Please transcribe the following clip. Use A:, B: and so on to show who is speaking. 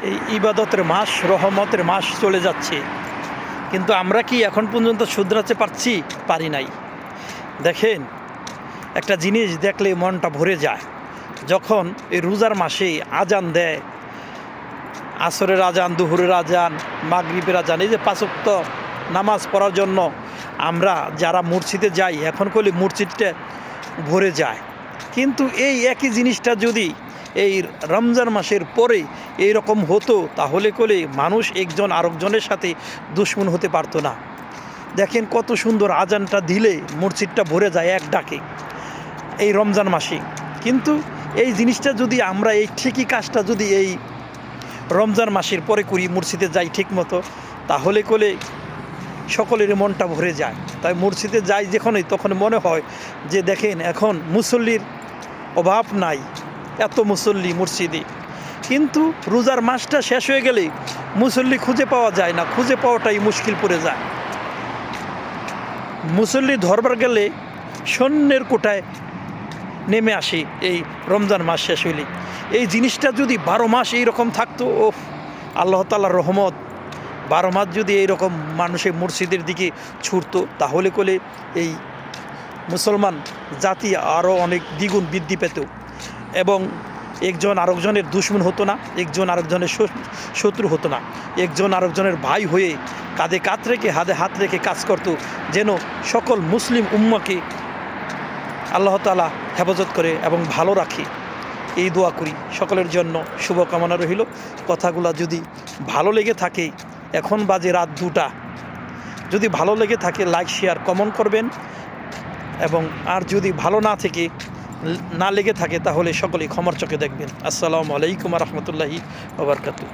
A: এই ইবাদতের মাস, রহমতের মাস চলে যাচ্ছে, কিন্তু আমরা কি এখন পর্যন্ত শুধরাতে পারি নাই। দেখেন, একটা জিনিস দেখলে মনটা ভরে যায়। যখন এই রোজার মাসে আজান দেয়, আসরের আজান, দুহুরের আজান, মাগরিবের আজান, এই যে 5 ওয়াক্ত নামাজ পড়ার জন্য আমরা যারা মসজিদে যাই, এখন করলে মসজিদটা ভরে যায়। কিন্তু এই একই জিনিসটা যদি এই রমজান মাসের পরে এই রকম হতো, তাহলে করে মানুষ একজন আরেকজনের সাথে দুশ্মন হতে পারতো না। দেখেন কত সুন্দর আজানটা দিলে মসজিদটা ভরে যায় এক ডাকে এই রমজান মাসে। কিন্তু এই জিনিসটা যদি আমরা এই ঠিকই কাজটা যদি এই রমজান মাসের পরে করি, মসজিদে যাই ঠিক মতো, তাহলে করে সকলের মনটা ভরে যায়। তাই মসজিদে যাই যখনই, তখন মনে হয় যে দেখেন এখন মুসল্লির অভাব নাই, এত মুসল্লি মসজিদে। কিন্তু রোজার মাসটা শেষ হয়ে গেলে মুসল্লি খুঁজে পাওয়া যায় না, খুঁজে পাওয়াটাই মুশকিল পড়ে যায়। মুসল্লি ধরবার গেলে সৈন্যের কোটায় নেমে আসে এই রমজান মাস শেষ হইলে। এই জিনিসটা যদি 12 মাস এইরকম থাকতো, ও আল্লাহ তাআলার রহমত, 12 মাস যদি এইরকম মানুষের মসজিদের দিকে ছুটতো, তাহলে করে এই মুসলমান জাতি আরও অনেক দ্বিগুণ বৃদ্ধি পেত এবং একজন আরেকজনের দুশ্মন হতো না, একজন আরেকজনের শত্রু হতো না, একজন আরেকজনের ভাই হয়ে কাঁধে কাঁধ রেখে, হাতে হাত রেখে কাজ করত, যেন সকল মুসলিম উম্মাকে আল্লাহ তাআলা হেফাজত করে এবং ভালো রাখে। এই দোয়া করি, সকলের জন্য শুভকামনা রহিল। কথাগুলো যদি ভালো লেগে থাকে, এখন বাজে রাত 2টা, যদি ভালো লেগে থাকে লাইক, শেয়ার, কমেন্ট করবেন। এবং আর যদি ভালো না লেগে থাকে, তাহলে সকলেই ক্ষমার চোখে দেখবেন। আসসালামু আলাইকুম ওয়া রাহমাতুল্লাহি ওয়া বারাকাতুহু।